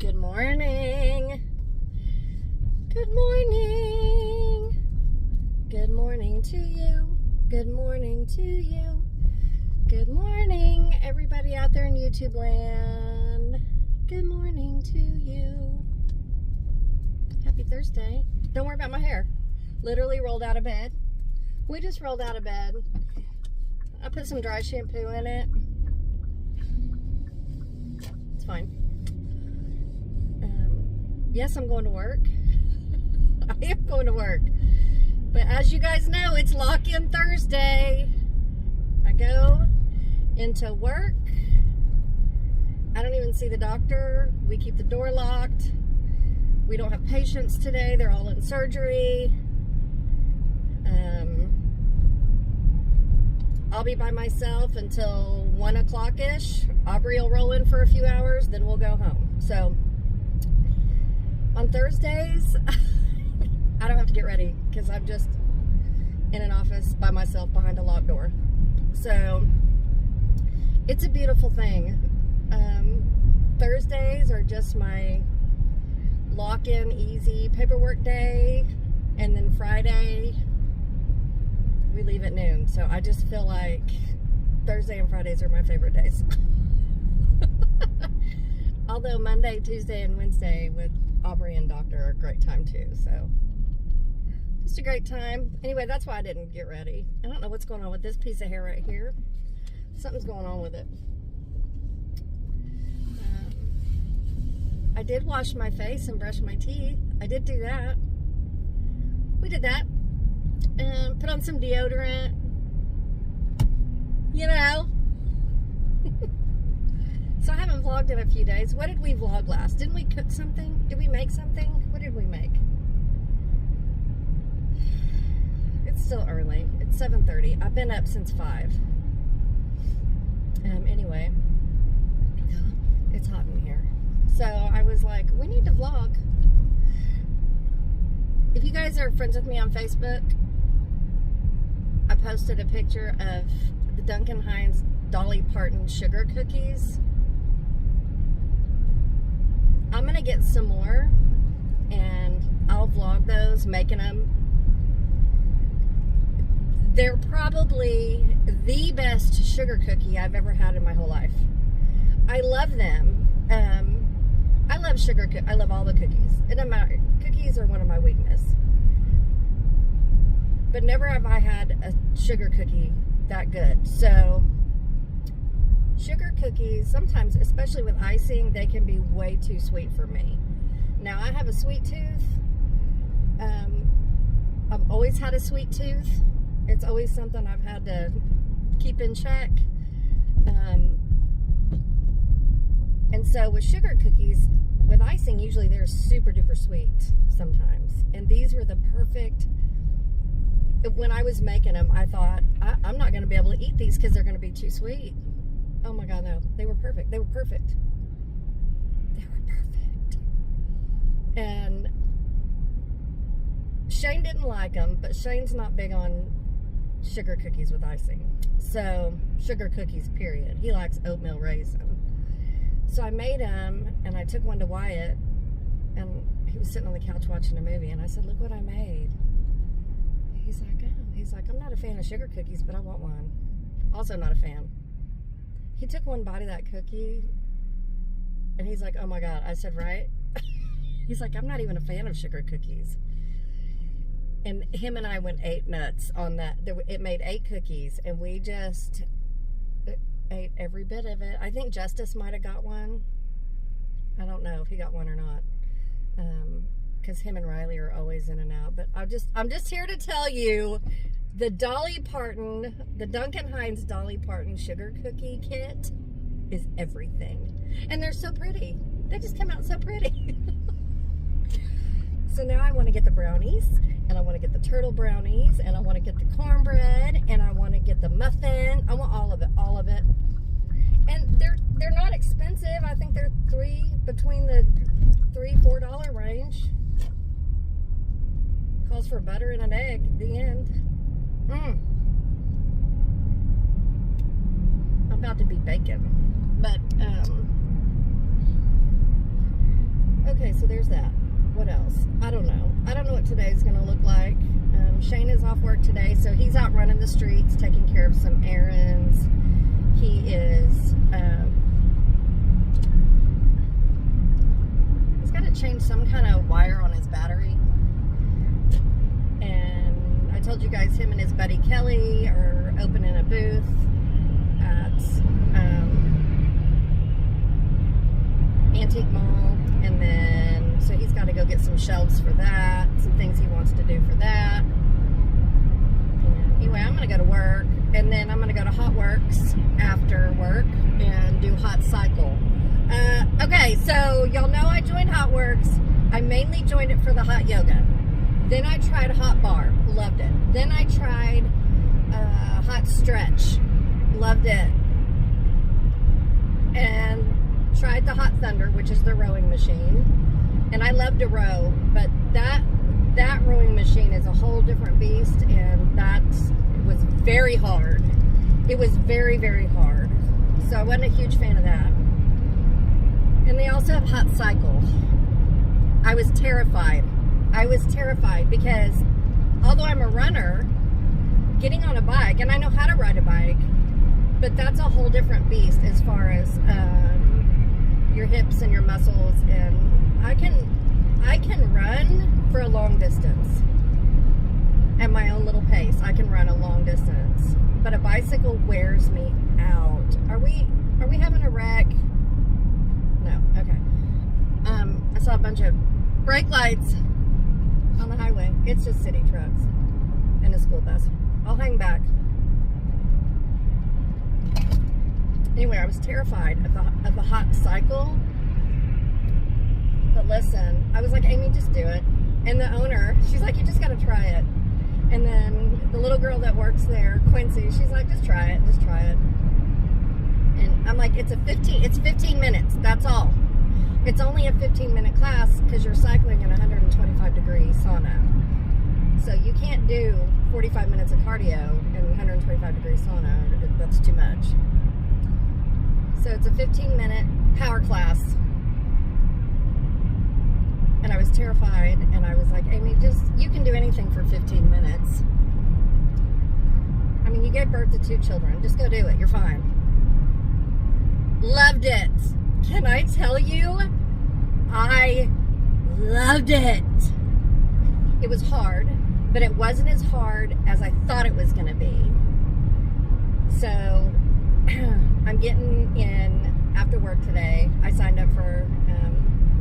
Good morning. Good morning. Good morning to you. Good morning to you. Good morning, everybody out there in YouTube land. Good morning to you. Happy Thursday. Don't worry about my hair. Literally rolled out of bed. We just rolled out of bed. I put some dry shampoo in it. It's fine. Yes, I'm going to work. I am going to work. But as you guys know, it's lock-in Thursday. I go into work. I don't even see the doctor. We keep the door locked. We don't have patients today. They're all in surgery. I'll be by myself until 1 o'clock-ish. Aubrey will roll in for a few hours, then we'll go home. So on Thursdays, I don't have to get ready because I'm just in an office by myself behind a locked door. So it's a beautiful thing. Thursdays are just my lock-in easy paperwork day, and then Friday we leave at noon. So I just feel like Thursday and Fridays are my favorite days. Although Monday, Tuesday, and Wednesday with Aubrey and Doctor are a great time too. So just a great time. Anyway, that's why I didn't get ready. I don't know what's going on with this piece of hair right here. Something's going on with it. I did wash my face and brush my teeth. I did do that. We did that. Put on some deodorant. You know. So I haven't vlogged in a few days. What did we vlog last? Didn't we cook something? Did we make something? What did we make? It's still early. It's 7:30. I've been up since 5. Anyway, it's hot in here. So I was like, we need to vlog. If you guys are friends with me on Facebook, I posted a picture of the Duncan Hines Dolly Parton sugar cookies. I'm going to get some more and I'll vlog those, making them. They're probably the best sugar cookie I've ever had in my whole life. I love them. I love sugar cookies. I love all the cookies. It doesn't matter. Cookies are one of my weaknesses. But never have I had a sugar cookie that good. So sugar cookies, sometimes, especially with icing, they can be way too sweet for me. Now, I have a sweet tooth. I've always had a sweet tooth. It's always something I've had to keep in check. And so with sugar cookies, with icing, usually they're super duper sweet sometimes. And these were the perfect. When I was making them, I thought, I'm not going to be able to eat these because they're going to be too sweet. Oh my God, no. They were perfect. They were perfect. They were perfect. And Shane didn't like them, but Shane's not big on sugar cookies with icing. So, sugar cookies, period. He likes oatmeal raisin. So I made them, and I took one to Wyatt, and he was sitting on the couch watching a movie, and I said, look what I made. He's like, oh. He's like, I'm not a fan of sugar cookies, but I want one. Also not a fan. He took one bite of that cookie, and he's like, oh my God. I said, right? He's like, I'm not even a fan of sugar cookies. And him and I went 8 nuts on that. It made 8 cookies, and we just ate every bit of it. I think Justice might have got one. I don't know if he got one or not. Because him and Riley are always in and out. But I'm just here to tell you, the Dolly Parton, the Duncan Hines Dolly Parton sugar cookie kit is everything. And they're so pretty. They just come out so pretty. So now I want to get the brownies, and I want to get the turtle brownies, and I want to get the cornbread, and I want to get the muffin. I want all of it. And they're not expensive. I think they're between the $3-4 range. Calls for butter and an egg. The end. I'm about to be bacon. But Okay, so there's that. What else? I don't know. I don't know what today's going to look like. Shane is off work today, so he's out running the streets, taking care of some errands. He is, he's got to change some kind of wire on his battery. And I told you guys him and his buddy Kelly are opening a booth at Antique Mall. And then, so he's got to go get some shelves for that, some things he wants to do for that. Anyway, I'm going to go to work, and then I'm going to go to Hot Works after work and do Hot Cycle. Okay, so y'all know I joined Hot Works. I mainly joined it for the hot yoga. Then I tried Hot Bar, loved it. Then I tried Hot Stretch, loved it. And tried the Hot Thunder, which is the rowing machine. And I love to row, but that rowing machine is a whole different beast, and that was very hard. It was very, very hard. So I wasn't a huge fan of that. And they also have Hot Cycle. I was terrified. I was terrified because although I'm a runner, getting on a bike, and I know how to ride a bike, but that's a whole different beast as far as your hips and your muscles. And I can run for a long distance at my own little pace. I can run a long distance, but a bicycle wears me out. Are we having a wreck? No. Okay. I saw a bunch of brake lights on the highway. It's just city trucks and a school bus. I'll hang back. Anyway, I was terrified of the Hot Cycle. But listen, I was like, Amy, just do it. And the owner, she's like, you just got to try it. And then the little girl that works there, Quincy, she's like, just try it. And I'm like, it's 15 minutes. That's all. It's only a 15-minute class because you're cycling in a 125-degree sauna. So you can't do 45 minutes of cardio in 125-degree sauna. That's too much. So it's a 15-minute power class. And I was terrified, and I was like, Amy, you can do anything for 15 minutes. I mean, you gave birth to 2 children. Just go do it. You're fine. Loved it. Can I tell you? I loved it. It was hard, but it wasn't as hard as I thought it was going to be. So I'm getting in after work today. I signed up for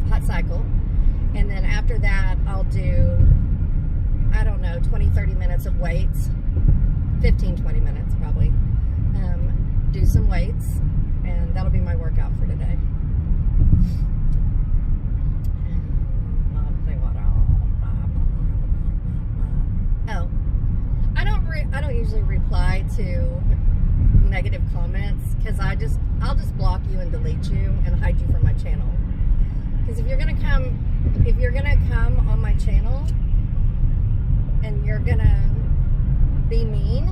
Hot Cycle. And then after that, I'll do, I don't know, 20, 30 minutes of weights. 15, 20 minutes probably. Do some weights, and that'll be my workout for today. Oh, I don't usually reply to negative comments because I'll just block you and delete you and hide you from my channel. Because if you're gonna come on my channel and you're gonna be mean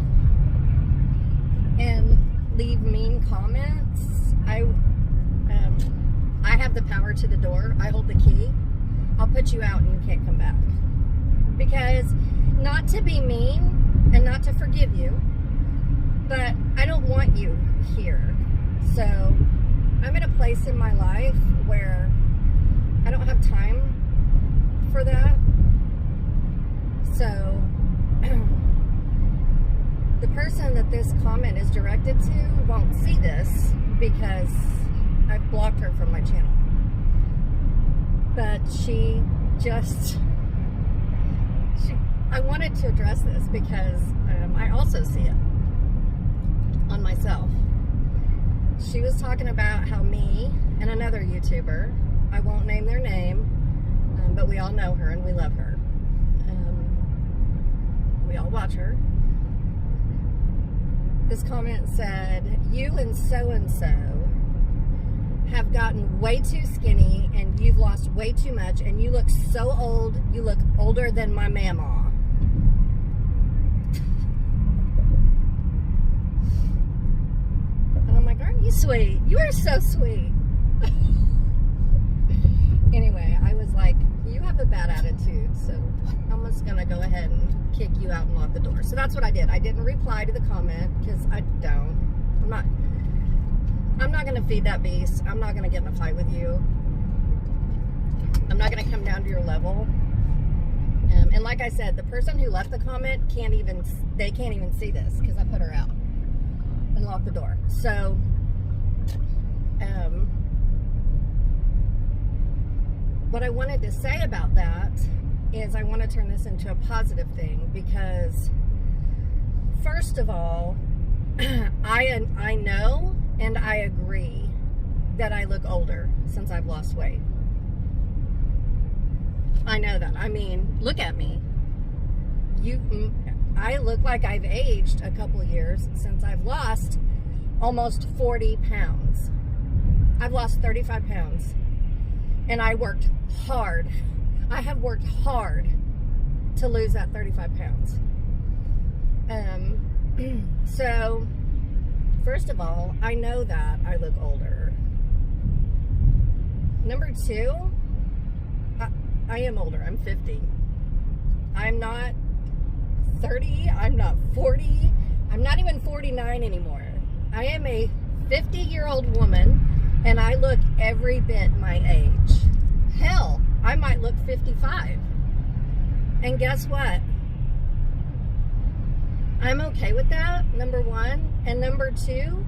and leave mean comments, I have the power to the door. I hold the key. I'll put you out and you can't come back. Because not to be mean and not to forgive you, but I don't want you here. So I'm in a place in my life where I don't have time for that. So the person that this comment is directed to won't see this because I've blocked her from my channel. But I wanted to address this because I also see it on myself. She was talking about how me and another YouTuber, I won't name their name, but we all know her and we love her. We all watch her. This comment said, you and so have gotten way too skinny and you've lost way too much and you look so old, you look older than my mama. And I'm like, aren't you sweet? You are so sweet. Anyway, kick you out and lock the door. So that's what I did. I didn't reply to the comment because I'm not going to feed that beast. I'm not going to get in a fight with you. I'm not going to come down to your level. And like I said, the person who left the comment can't even see this because I put her out and locked the door. So, what I wanted to say about that is I want to turn this into a positive thing because, first of all, I know and I agree that I look older since I've lost weight. I know that. I mean, look at me. I look like I've aged a couple years since I've lost almost 40 pounds. I've lost 35 pounds. And I worked hard. I have worked hard to lose that 35 pounds. So, first of all, I know that I look older. Number two, I am older. I'm 50. I'm not 30. I'm not 40. I'm not even 49 anymore. I am a 50-year-old woman, and I look every bit my age. Hell, I might look 55. And guess what? I'm okay with that, number one. And number two,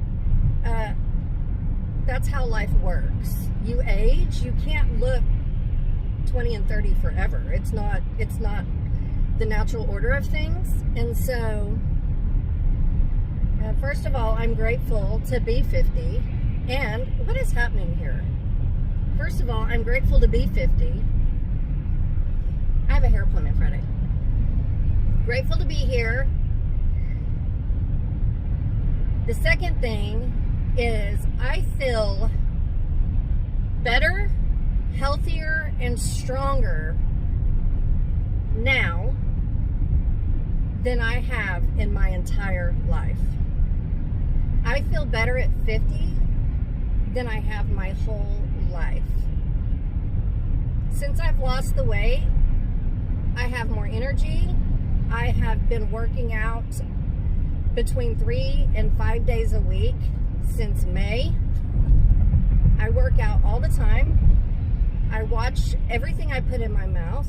that's how life works. You age, you can't look 20 and 30 forever. It's not the natural order of things. And so, first of all, I'm grateful to be 50. And what is happening here? First of all, I'm grateful to be 50. I have a hair appointment Friday. Grateful to be here. The second thing is I feel better, healthier, and stronger now than I have in my entire life. I feel better at 50 than I have my whole life. Since I've lost the weight, I have more energy. I have been working out between 3 and 5 days a week since May. I work out all the time. I watch everything I put in my mouth.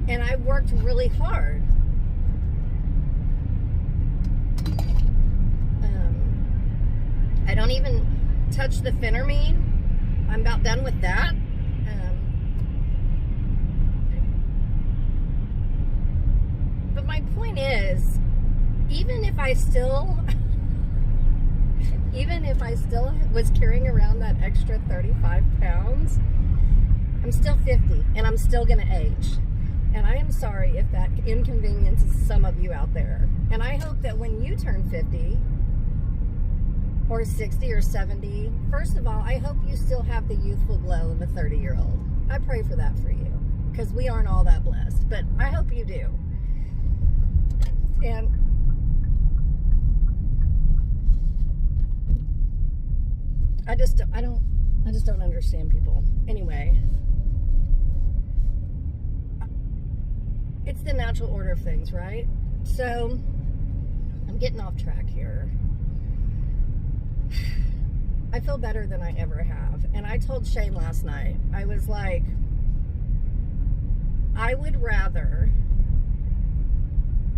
And I've worked really hard. I don't even touch the phentermine. I'm about done with that. But my point is, even if I still was carrying around that extra 35 pounds, I'm still 50 and I'm still gonna age. And I am sorry if that inconveniences some of you out there. And I hope that when you turn 50 or 60 or 70, first of all, I hope you still have the youthful glow of a 30-year-old. I pray for that for you because we aren't all that blessed, but I hope you do. And I just don't understand people. Anyway, it's the natural order of things, right? So I'm getting off track here. I feel better than I ever have. And I told Shane last night, I was like, I would rather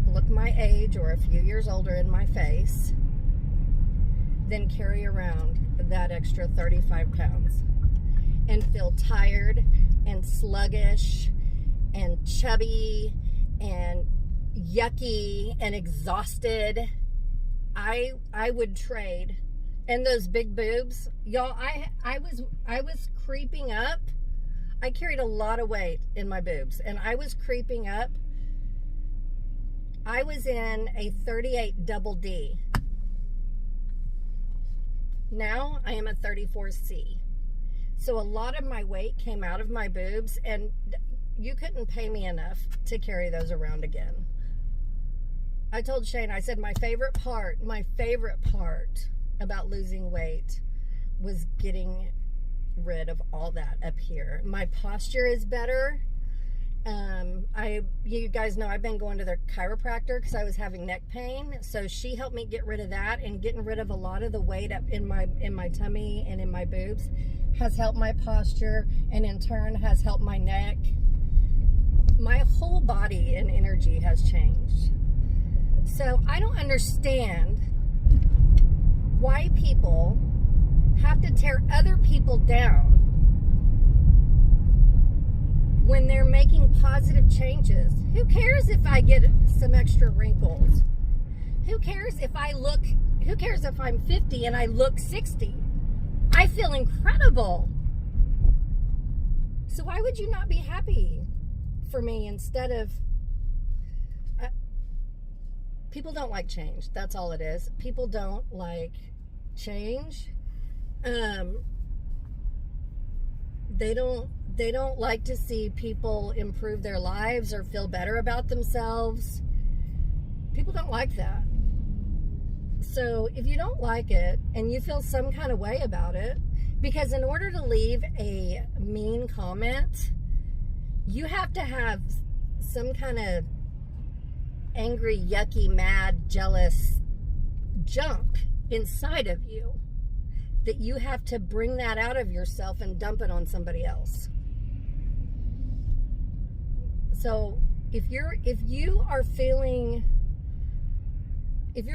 look my age or a few years older in my face than carry around that extra 35 pounds and feel tired and sluggish and chubby and yucky and exhausted. I would trade. And those big boobs, y'all, I was creeping up. I carried a lot of weight in my boobs, and I was creeping up. I was in a 38 double D. Now I am a 34C. So a lot of my weight came out of my boobs, and you couldn't pay me enough to carry those around again. I told Shane, I said my favorite part about losing weight was getting rid of all that up here. My posture is better, You guys know I've been going to the chiropractor because I was having neck pain. So she helped me get rid of that, and getting rid of a lot of the weight up in my tummy and in my boobs has helped my posture, and in turn has helped my neck. My whole body and energy has changed. So I don't understand why people have to tear other people down when they're making positive changes. Who cares if I get some extra wrinkles? Who cares if I'm 50 and I look 60? I feel incredible. So why would you not be happy for me instead of... people don't like change. That's all it is. People don't like change. They don't like to see people improve their lives or feel better about themselves. People don't like that. So if you don't like it and you feel some kind of way about it, because in order to leave a mean comment, you have to have some kind of angry, yucky, mad, jealous junk inside of you that you have to bring that out of yourself and dump it on somebody else. So if you're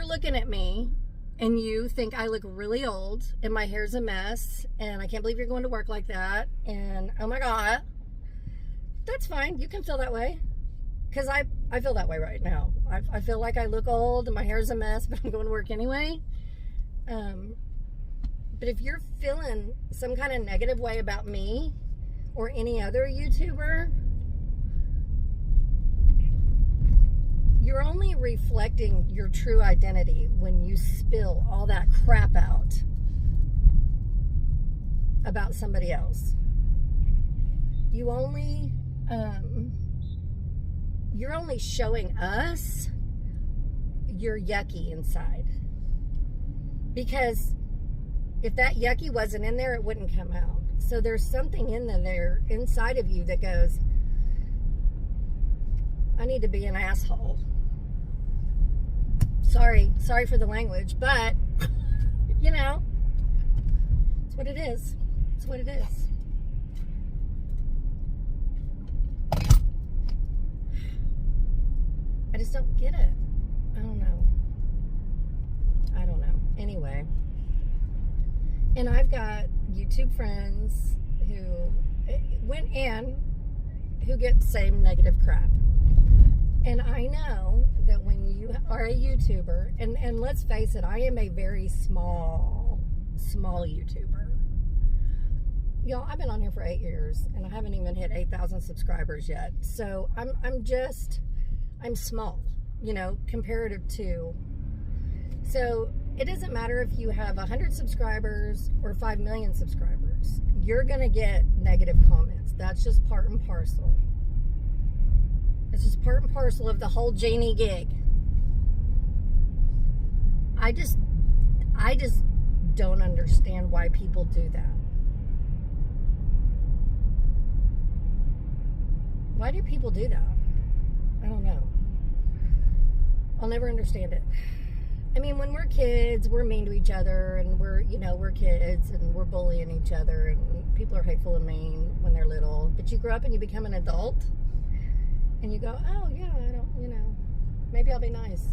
looking at me and you think I look really old and my hair's a mess and I can't believe you're going to work like that and oh my God, that's fine. You can feel that way. Because I feel that way right now. I feel like I look old and my hair's a mess, but I'm going to work anyway. But if you're feeling some kind of negative way about me or any other YouTuber, you're only reflecting your true identity when you spill all that crap out about somebody else. You're only showing us your yucky inside. Because if that yucky wasn't in there, it wouldn't come out. So there's something in there inside of you that goes, I need to be an asshole. Sorry for the language, but you know, it's what it is. It's what it is. I just don't get it. I don't know. Anyway. And I've got YouTube friends who get the same negative crap. And I know that when you are a YouTuber, and let's face it, I am a very small YouTuber. Y'all, I've been on here for 8 years, and I haven't even hit 8,000 subscribers yet. So I'm small, comparative to. So it doesn't matter if you have 100 subscribers or 5 million subscribers. You're going to get negative comments. That's just part and parcel. It's just part and parcel of the whole Janie gig. I just don't understand why people do that. Why do people do that? I don't know. I'll never understand it. I mean, when we're kids, we're mean to each other, and we're kids, and we're bullying each other, and people are hateful and mean when they're little. But you grow up and you become an adult, and you go, oh, yeah, maybe I'll be nice.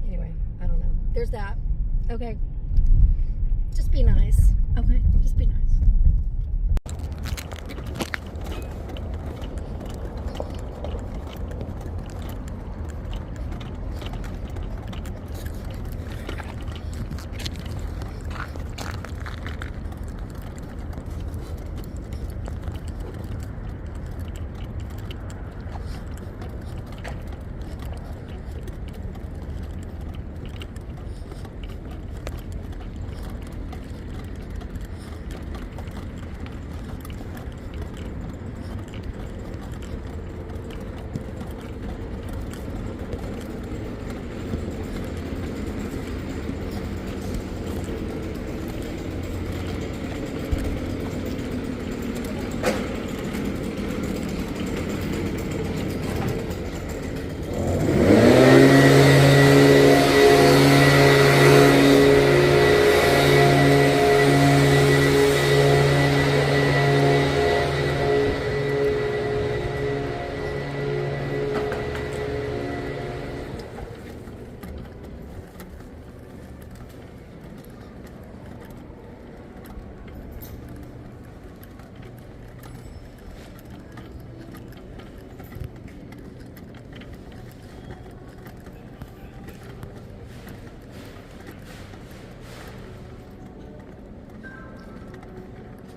Anyway, I don't know. There's that. Okay. Just be nice. Okay? Just be nice.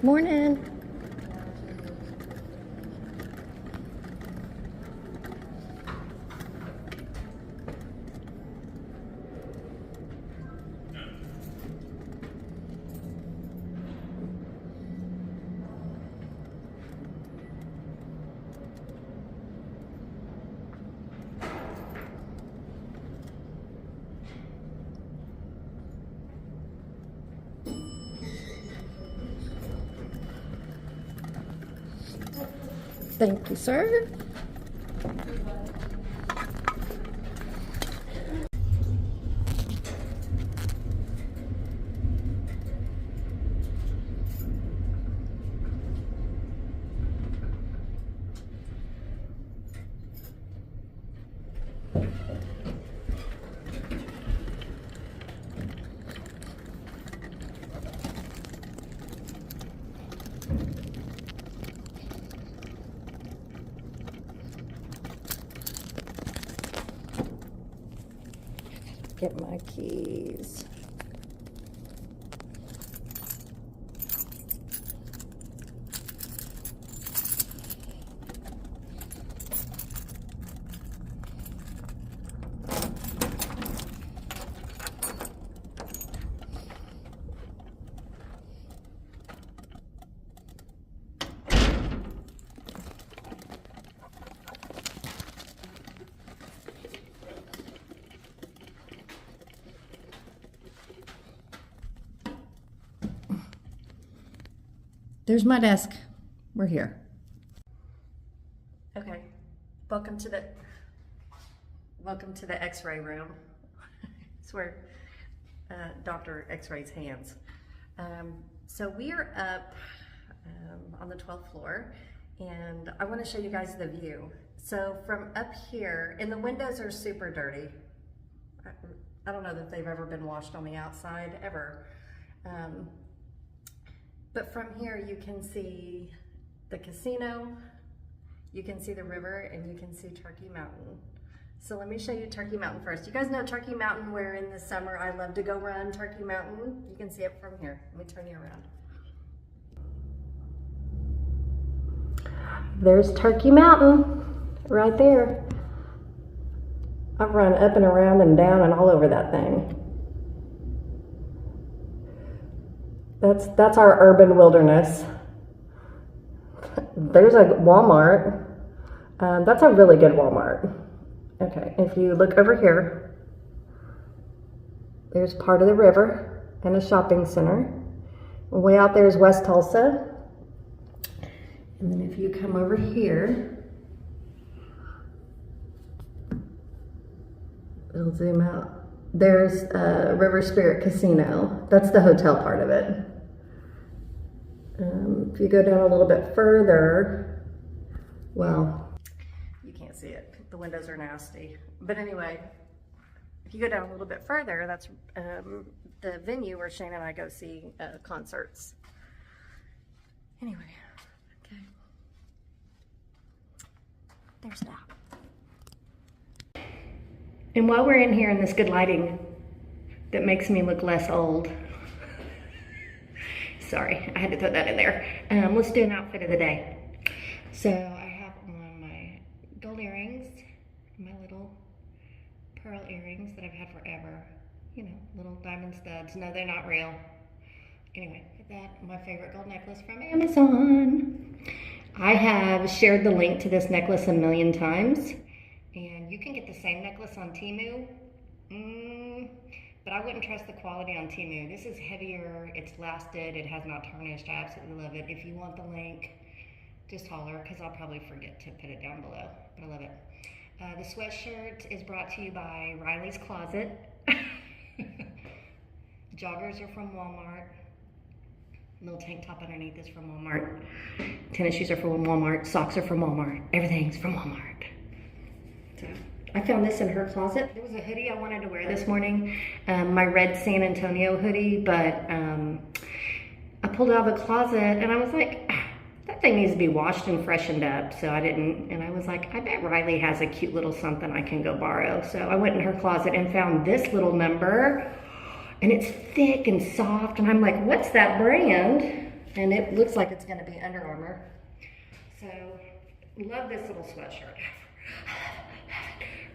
Morning. Thank you, sir. Get my keys. There's my desk. We're here. Okay. Welcome to the X-ray room. It's where Dr. X-rays hands. So we are up on the 12th floor, and I want to show you guys the view. So from up here, and the windows are super dirty. I don't know that they've ever been washed on the outside ever. But from here you can see the casino, you can see the river, and you can see Turkey Mountain. So let me show you Turkey Mountain first. You guys know Turkey Mountain, where in the summer I love to go run Turkey Mountain? You can see it from here. Let me turn you around. There's Turkey Mountain right there. I've run up and around and down and all over that thing. That's our urban wilderness. There's a Walmart. That's a really good Walmart. Okay, if you look over here, there's part of the river and a shopping center. Way out there is West Tulsa. And then if you come over here, it'll zoom out. There's River Spirit Casino. That's the hotel part of it. If you go down a little bit further, well, you can't see it. The windows are nasty. But anyway, if you go down a little bit further, that's the venue where Shane and I go see concerts. Anyway, okay. There's that. And while we're in here in this good lighting that makes me look less old, sorry, I had to throw that in there. Let's do an outfit of the day. So I have on my gold earrings, my little pearl earrings that I've had forever. You know, little diamond studs. No, they're not real. Anyway, that, my favorite gold necklace from Amazon. I have shared the link to this necklace a million times, and you can get the same necklace on Temu, but I wouldn't trust the quality on Temu. This is heavier, it's lasted, it has not tarnished. I absolutely love it. If you want the link, just holler, because I'll probably forget to put it down below, but I love it. The sweatshirt is brought to you by Riley's Closet. Joggers are from Walmart. Little tank top underneath is from Walmart. Tennis shoes are from Walmart. Socks are from Walmart. Everything's from Walmart. So I found this in her closet. There was a hoodie I wanted to wear this morning, my red San Antonio hoodie, but I pulled it out of the closet and I was like, that thing needs to be washed and freshened up. So I didn't, and I was like, I bet Riley has a cute little something I can go borrow. So I went in her closet and found this little number, and it's thick and soft, and I'm like, what's that brand? And it looks like it's going to be Under Armour. So, love this little sweatshirt.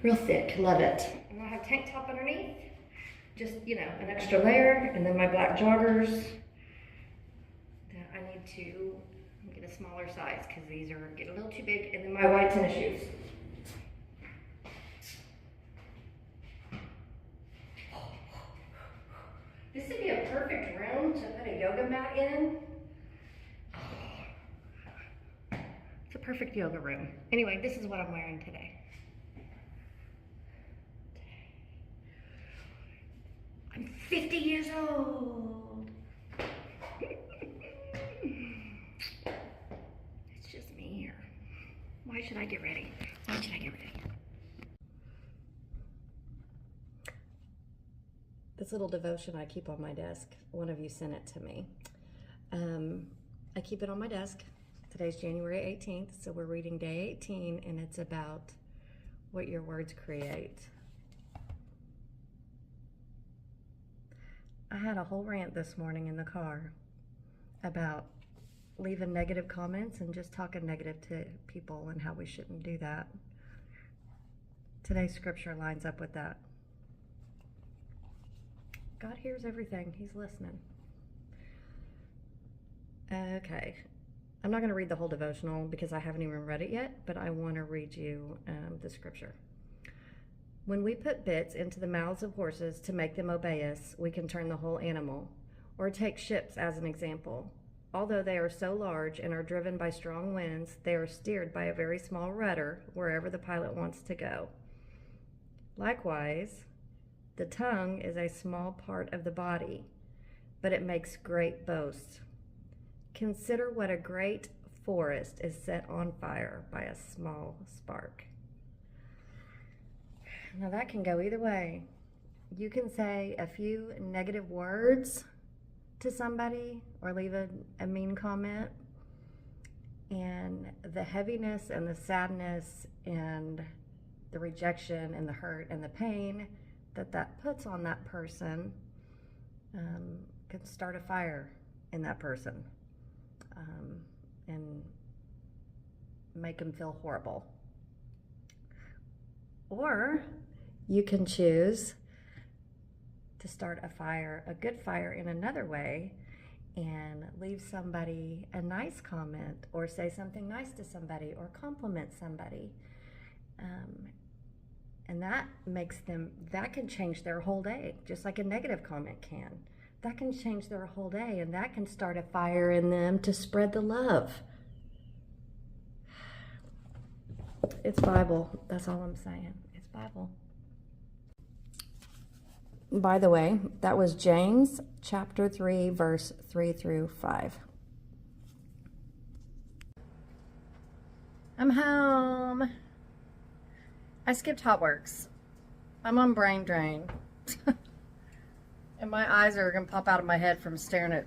Real thick, love it. And I have tank top underneath. Just, you know, an extra layer. And then my black joggers that I need to get a smaller size because these are getting a little too big. And then my white tennis shoes. This would be a perfect room to put a yoga mat in. It's a perfect yoga room. Anyway, this is what I'm wearing today. I'm 50 years old. It's just me here. Why should I get ready? Why should I get ready? This little devotion I keep on my desk. One of you sent it to me. I keep it on my desk. Today's January 18th, so we're reading day 18, and it's about what your words create. I had a whole rant this morning in the car about leaving negative comments and just talking negative to people and how we shouldn't do that. Today's scripture lines up with that. God hears everything. He's listening. Okay. I'm not going to read the whole devotional because I haven't even read it yet, but I want to read you the scripture. When we put bits into the mouths of horses to make them obey us, we can turn the whole animal. Or take ships as an example. Although they are so large and are driven by strong winds, they are steered by a very small rudder wherever the pilot wants to go. Likewise, the tongue is a small part of the body, but it makes great boasts. Consider what a great forest is set on fire by a small spark. Now that can go either way. You can say a few negative words to somebody or leave a mean comment, and the heaviness and the sadness and the rejection and the hurt and the pain that puts on that person can start a fire in that person and make them feel horrible. Or you can choose to start a fire, a good fire, in another way, and leave somebody a nice comment or say something nice to somebody or compliment somebody. And that can change their whole day, just like a negative comment can. That can change their whole day, and that can start a fire in them to spread the love. It's Bible. That's all I'm saying. It's Bible. By the way, that was James chapter 3, verse 3 through 5. I'm home. I skipped Hotworks. I'm on brain drain. And my eyes are going to pop out of my head from staring at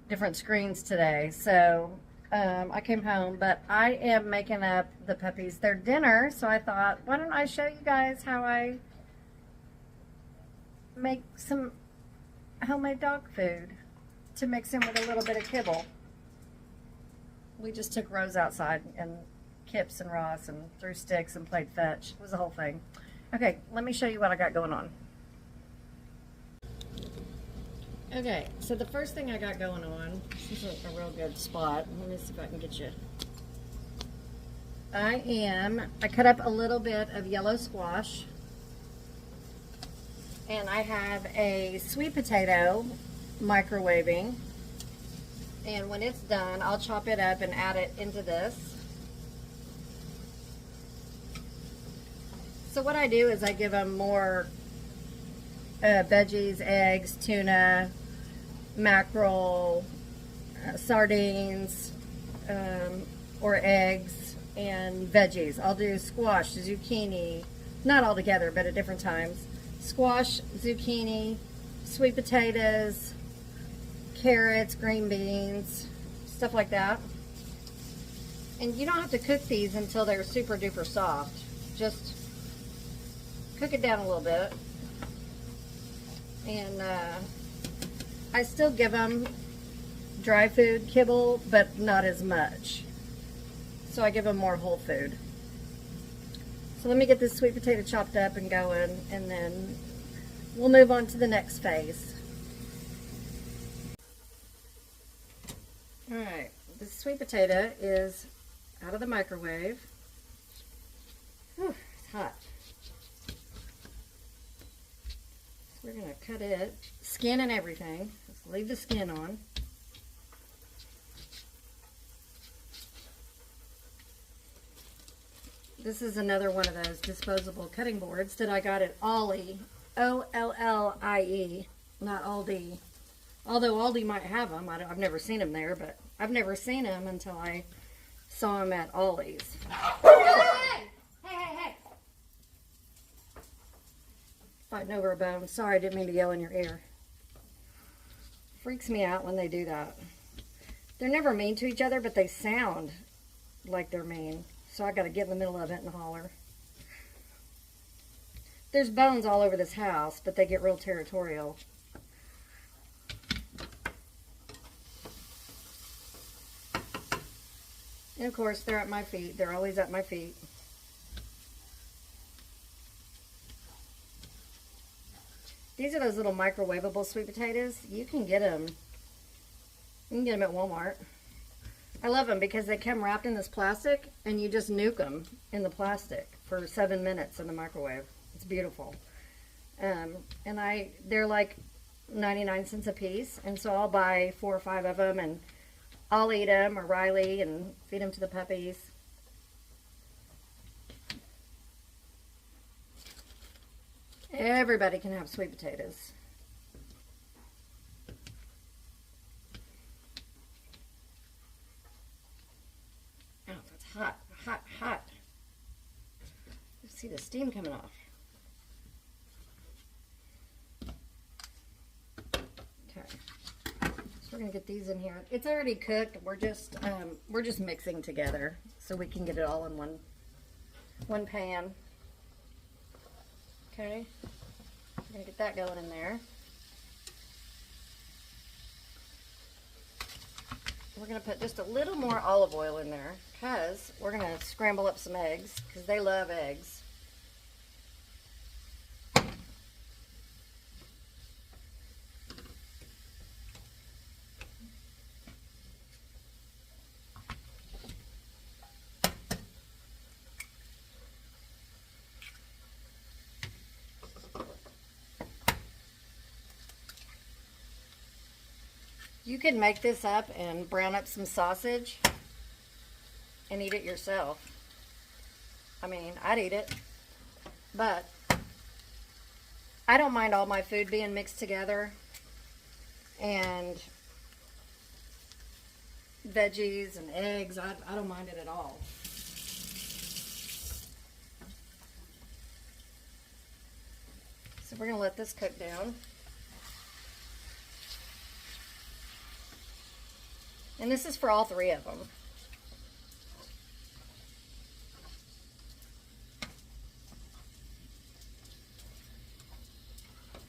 different screens today. So I came home, but I am making up the puppies their dinner. So I thought, why don't I show you guys how I make some homemade dog food to mix in with a little bit of kibble. We just took Rose outside and Kips and Ross and threw sticks and played fetch. It was the whole thing. Okay, let me show you what I got going on. Okay, so the first thing I got going on, this is a real good spot. Let me see if I can get you. I cut up a little bit of yellow squash, and I have a sweet potato microwaving, and when it's done, I'll chop it up and add it into this. So what I do is I give them more veggies, eggs, tuna, mackerel, sardines, or eggs, and veggies. I'll do squash, zucchini, not all together, but at different times. Squash, zucchini, sweet potatoes, carrots, green beans, stuff like that. And you don't have to cook these until they're super duper soft. Just cook it down a little bit. And I still give them dry food kibble, but not as much. So I give them more whole food. So let me get this sweet potato chopped up and going, and then we'll move on to the next phase. All right, this sweet potato is out of the microwave. Whew, it's hot. So we're gonna cut it, skin and everything. Let's leave the skin on. This is another one of those disposable cutting boards that I got at Ollie, O-L-L-I-E, not Aldi. Although Aldi might have them. I've never seen them there, but I've never seen them until I saw them at Ollie's. Hey. Fighting over a bone. Sorry, I didn't mean to yell in your ear. Freaks me out when they do that. They're never mean to each other, but they sound like they're mean. So I got to get in the middle of it and holler. There's bones all over this house, but they get real territorial. And of course, they're at my feet. They're always at my feet. These are those little microwavable sweet potatoes. You can get them. You can get them at Walmart. I love them because they come wrapped in this plastic, and you just nuke them in the plastic for 7 minutes in the microwave. It's beautiful. And they're like 99 cents a piece, and so I'll buy 4 or 5 of them, and I'll eat them, or Riley, and feed them to the puppies. Everybody can have sweet potatoes. Oh, that's hot, hot, hot. You see the steam coming off. Okay, so we're gonna get these in here. It's already cooked. We're just mixing together so we can get it all in one pan. Okay, we're gonna get that going in there. We're going to put just a little more olive oil in there because we're going to scramble up some eggs because they love eggs. You can make this up and brown up some sausage and eat it yourself. I mean, I'd eat it, but I don't mind all my food being mixed together, and veggies and eggs, I don't mind it at all. So we're gonna let this cook down. And this is for all 3 of them.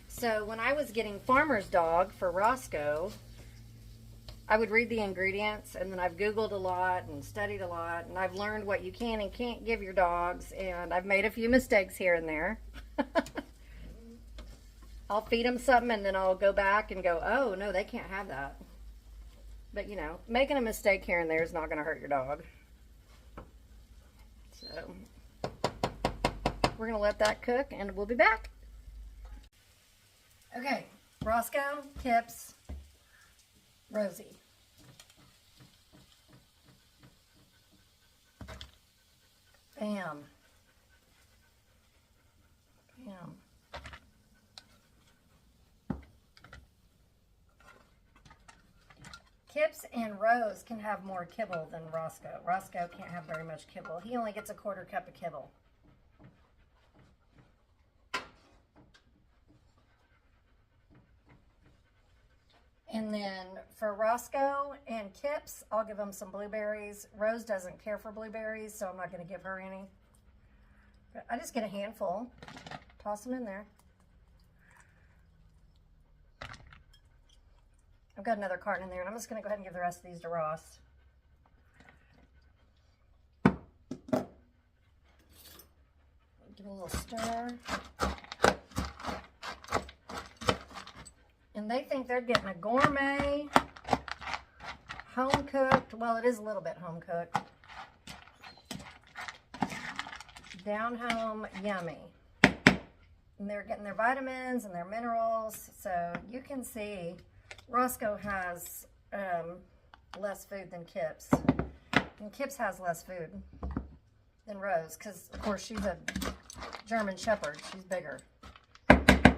So when I was getting Farmer's Dog for Roscoe, I would read the ingredients, and then I've Googled a lot and studied a lot, and I've learned what you can and can't give your dogs, and I've made a few mistakes here and there. I'll feed them something, and then I'll go back and go, oh, no, they can't have that. But, you know, making a mistake here and there is not going to hurt your dog. So, we're going to let that cook, and we'll be back. Okay, Roscoe, Tips, Rosie. Bam. Bam. Tips and Rose can have more kibble than Roscoe. Roscoe can't have very much kibble. He only gets a 1/4 cup of kibble. And then for Roscoe and Tips, I'll give him some blueberries. Rose doesn't care for blueberries, so I'm not going to give her any. But I just get a handful, toss them in there. I've got another carton in there, and I'm just going to go ahead and give the rest of these to Ross. Give it a little stir. And they think they're getting a gourmet, home-cooked, well, it is a little bit home-cooked, down-home yummy. And they're getting their vitamins and their minerals, so you can see Roscoe has less food than Kips. And Kips has less food than Rose, because, of course, she's a German Shepherd. She's bigger.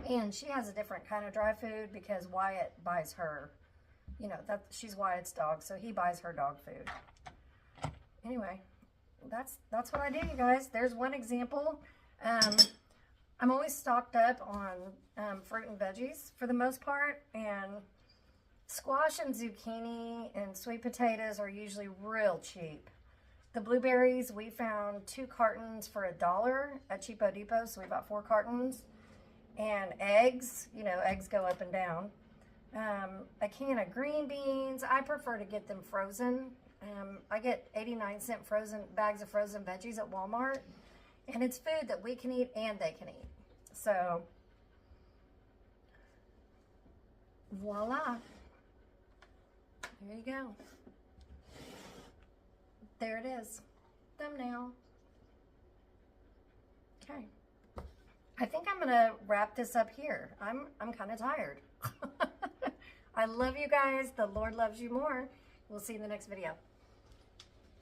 And she has a different kind of dry food because Wyatt buys her, you know, she's Wyatt's dog, so he buys her dog food. Anyway, that's what I do, you guys. There's one example. I'm always stocked up on fruit and veggies for the most part, and squash and zucchini and sweet potatoes are usually real cheap. The blueberries, we found 2 cartons for $1 at Cheapo Depot, so we bought 4 cartons. And eggs, you know, eggs go up and down. A can of green beans, I prefer to get them frozen. I get 89-cent bags of frozen veggies at Walmart, and it's food that we can eat and they can eat. So, voila. There you go. There it is. Thumbnail. Okay. I think I'm gonna wrap this up here. I'm kind of tired. I love you guys. The Lord loves you more. We'll see you in the next video.